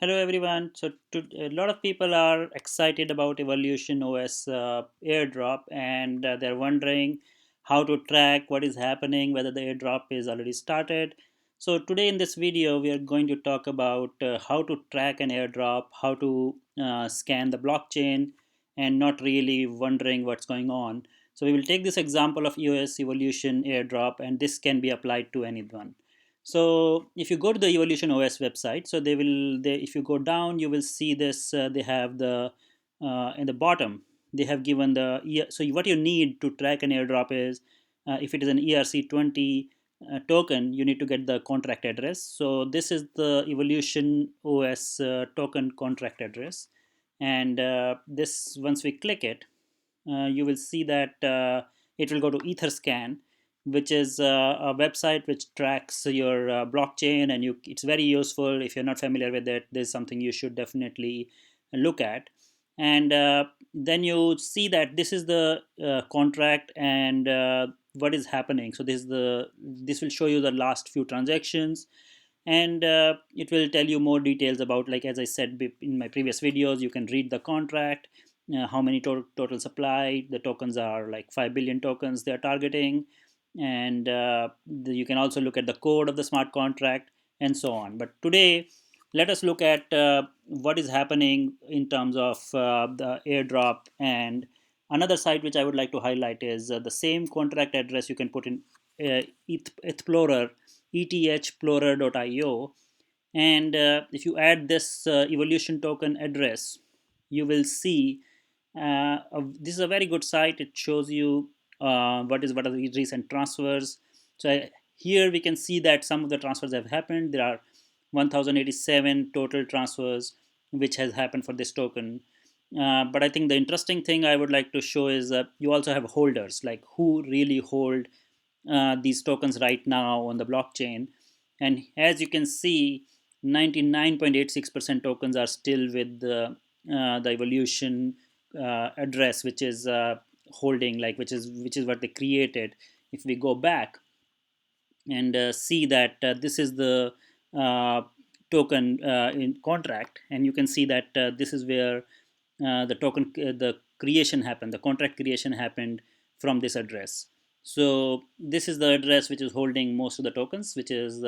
Hello everyone. A lot of people are excited about Evolution OS airdrop, and they're wondering how to track what is happening, whether the airdrop is already started. So today in this video, we are going to talk about how to track an airdrop, how to scan the blockchain, and not really wondering what's going on. So we will take this example of EOS Evolution airdrop, and this can be applied to anyone. So if you go to the Evolution OS website, so if you go down, you will see this. They have the in the bottom. They have given so what you need to track an airdrop is if it is an ERC20 token, you need to get the contract address. So this is the Evolution OS token contract address, and this once we click it, you will see that it will go to Etherscan, which is a website which tracks your blockchain, and it's very useful. If you're not familiar with it, there's something you should definitely look at. And then you see that this is the contract and what is happening. So this will show you the last few transactions, and it will tell you more details about, like as I said in my previous videos, you can read the contract, how many total supply. The tokens are like 5 billion tokens they're targeting, and you can also look at the code of the smart contract and so on. But today, let us look at what is happening in terms of the airdrop. And another site which I would like to highlight is the same contract address you can put in Explorer, ethplorer.io. And if you add this evolution token address, you will see this is a very good site. It shows you what are the recent transfers. So here we can see that some of the transfers have happened. There are 1087 total transfers which has happened for this token. But I think the interesting thing I would like to show is that you also have holders, like who really hold these tokens right now on the blockchain. And as you can see, 99.86% tokens are still with the evolution address, which is holding, like which is what they created. If we go back and see that this is the uh, token in contract, and you can see that this is where the creation happened, the contract creation happened from this address. So this is the address which is holding most of the tokens, which is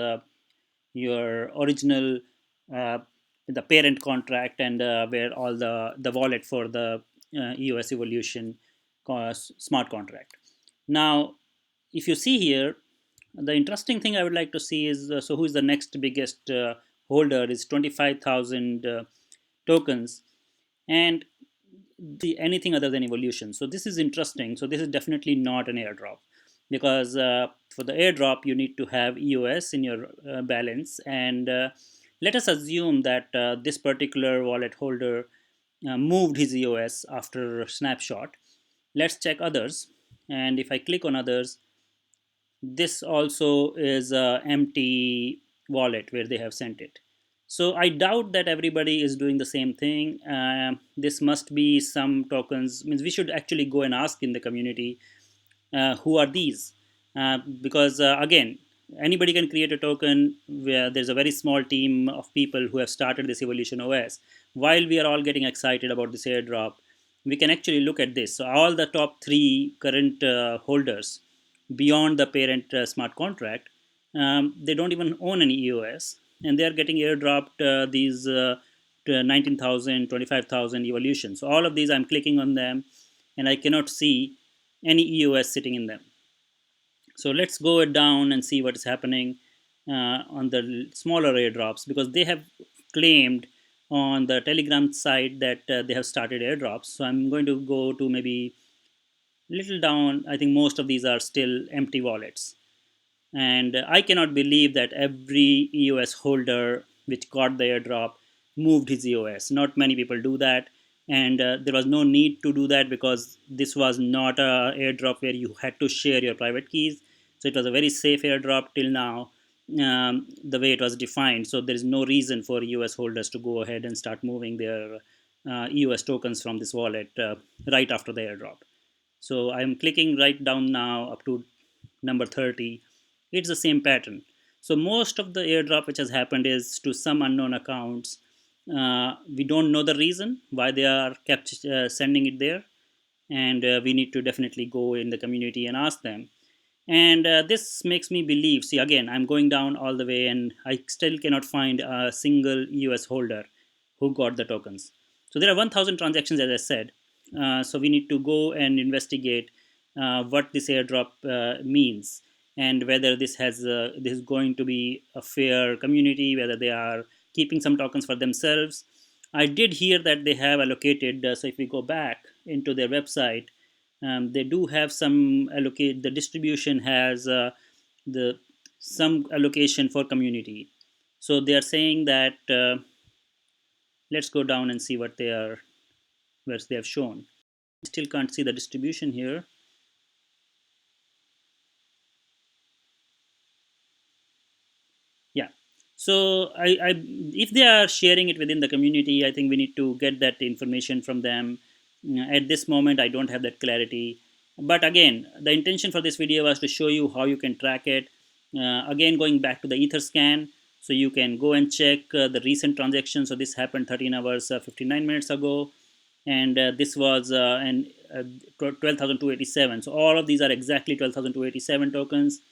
your original uh, the parent contract, and where all the wallet for the EOS Evolution smart contract. Now, if you see here, the interesting thing I would like to see is so who is the next biggest holder is 25,000 tokens, and anything other than evolution. So this is interesting. So this is definitely not an airdrop, because for the airdrop you need to have EOS in your balance. And let us assume that this particular wallet holder moved his EOS after snapshot. Let's check others, and if I click on others, this also is a empty wallet where they have sent it. So I doubt that everybody is doing the same thing. This must be some tokens. Means we should actually go and ask in the community who are these, because again, anybody can create a token. Where there's a very small team of people who have started this Evolution OS. While we are all getting excited about this airdrop, we can actually look at this. So all the top three current holders beyond the parent smart contract, they don't even own any EOS, and they are getting airdropped these 19,000, 25,000 evolutions. So all of these, I'm clicking on them, and I cannot see any EOS sitting in them. So let's go down and see what is happening on the smaller airdrops, because they have claimed on the Telegram site that they have started airdrops. So I'm going to go to maybe little down. I think most of these are still empty wallets, and I cannot believe that every EOS holder which got the airdrop moved his EOS. Not many people do that, and there was no need to do that, because this was not a airdrop where you had to share your private keys. So it was a very safe airdrop till now, the way it was defined. So there is no reason for EOS holders to go ahead and start moving their EOS tokens from this wallet right after the airdrop. So I'm clicking right down now up to number 30. It's the same pattern. So most of the airdrop which has happened is to some unknown accounts, We don't know the reason why they are kept sending it there, and we need to definitely go in the community and ask them. And this makes me believe, see, again, I'm going down all the way and I still cannot find a single EOS holder who got the tokens. So there are 1000 transactions, as I said. So we need to go and investigate what this airdrop means, and whether this is going to be a fair community, whether they are keeping some tokens for themselves. I did hear that they have allocated, so if we go back into their website, they do have some allocate. The distribution has the some allocation for community. So they are saying that let's go down and see what they are, where they have shown. Still can't see the distribution here. Yeah. So if they are sharing it within the community, I think we need to get that information from them. At this moment, I don't have that clarity. But again, the intention for this video was to show you how you can track it. Again, going back to the Etherscan, so you can go and check the recent transactions. So this happened 13 hours 59 minutes ago, and this was 12,287. So all of these are exactly 12,287 tokens.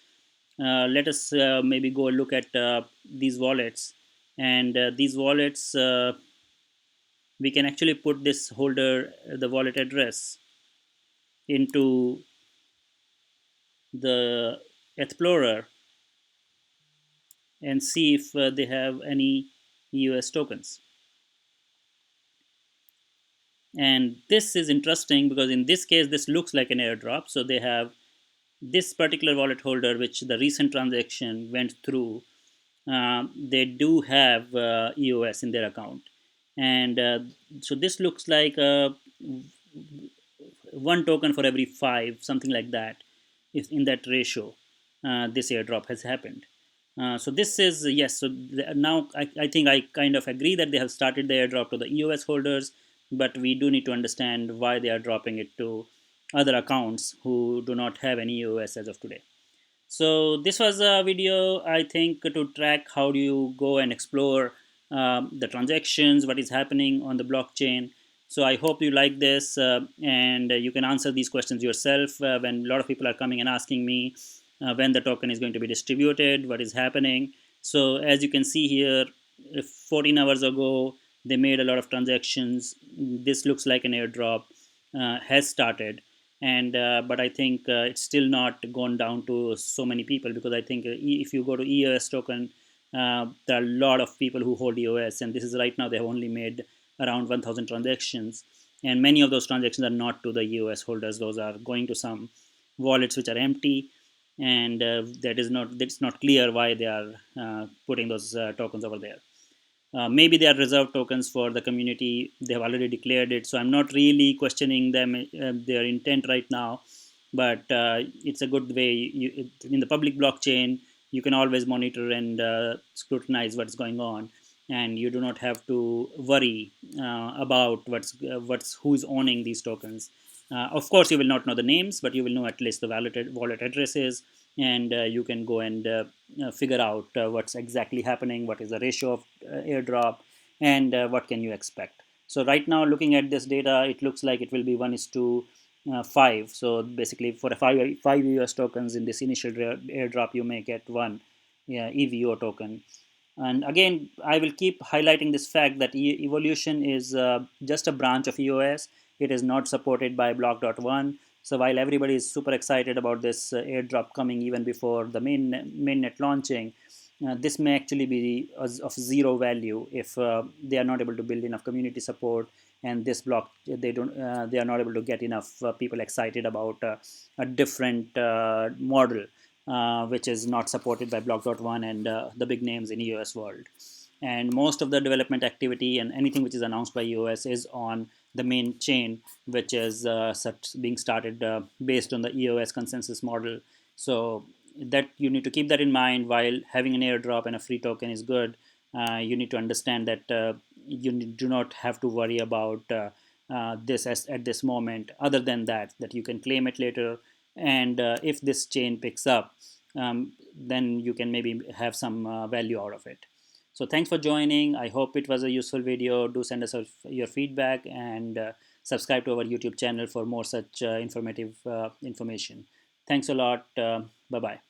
Let us maybe go look at these wallets, and these wallets, we can actually put this holder, the wallet address, into the explorer and see if they have any EOS tokens. And this is interesting because in this case this looks like an airdrop. So they have this particular wallet holder which the recent transaction went through. They do have EOS in their account, and so this looks like one token for every five, something like that. If in that ratio, this airdrop has happened. So this is yes. So now I think I kind of agree that they have started the airdrop to the EOS holders, but we do need to understand why they are dropping it to other accounts who do not have any EOS as of today. So this was a video, I think, to track how do you go and explore the transactions, what is happening on the blockchain. So I hope you like this, and you can answer these questions yourself when a lot of people are coming and asking me when the token is going to be distributed, what is happening. So as you can see here, 14 hours ago, they made a lot of transactions. This looks like an airdrop has started, and but I think it's still not gone down to so many people, because I think if you go to EOS token, there are a lot of people who hold EOS, and this is right now they have only made around 1000 transactions, and many of those transactions are not to the EOS holders. Those are going to some wallets which are empty, and that is not, it's not clear why they are putting those tokens over there. Maybe they are reserved tokens for the community. They have already declared it, so I'm not really questioning them their intent right now. But it's a good way. In the public blockchain, you can always monitor and scrutinize what's going on, and you do not have to worry about what's who's owning these tokens. Of course, you will not know the names, but you will know at least the wallet addresses, and you can go and figure out what's exactly happening, what is the ratio of airdrop, and what can you expect. So right now, looking at this data, it looks like it will be 1:5. So basically, for a five US tokens in this initial airdrop, you may get one, yeah, EVO token. And again, I will keep highlighting this fact that Evolution is just a branch of EOS. It is not supported by Block.1. So while everybody is super excited about this airdrop coming even before the mainnet launching, this may actually be of zero value if they are not able to build enough community support, and this block they are not able to get enough people excited about a different model which is not supported by Block.1 and the big names in EOS world. And most of the development activity and anything which is announced by EOS is on the main chain, which is being started based on the EOS consensus model. So that you need to keep that in mind. While having an airdrop and a free token is good, you need to understand that you do not have to worry about this at this moment. Other than that you can claim it later, and if this chain picks up, then you can maybe have some value out of it. So thanks for joining. I hope it was a useful video. Do send us your feedback, and subscribe to our YouTube channel for more such informative information. Thanks a lot. Bye bye.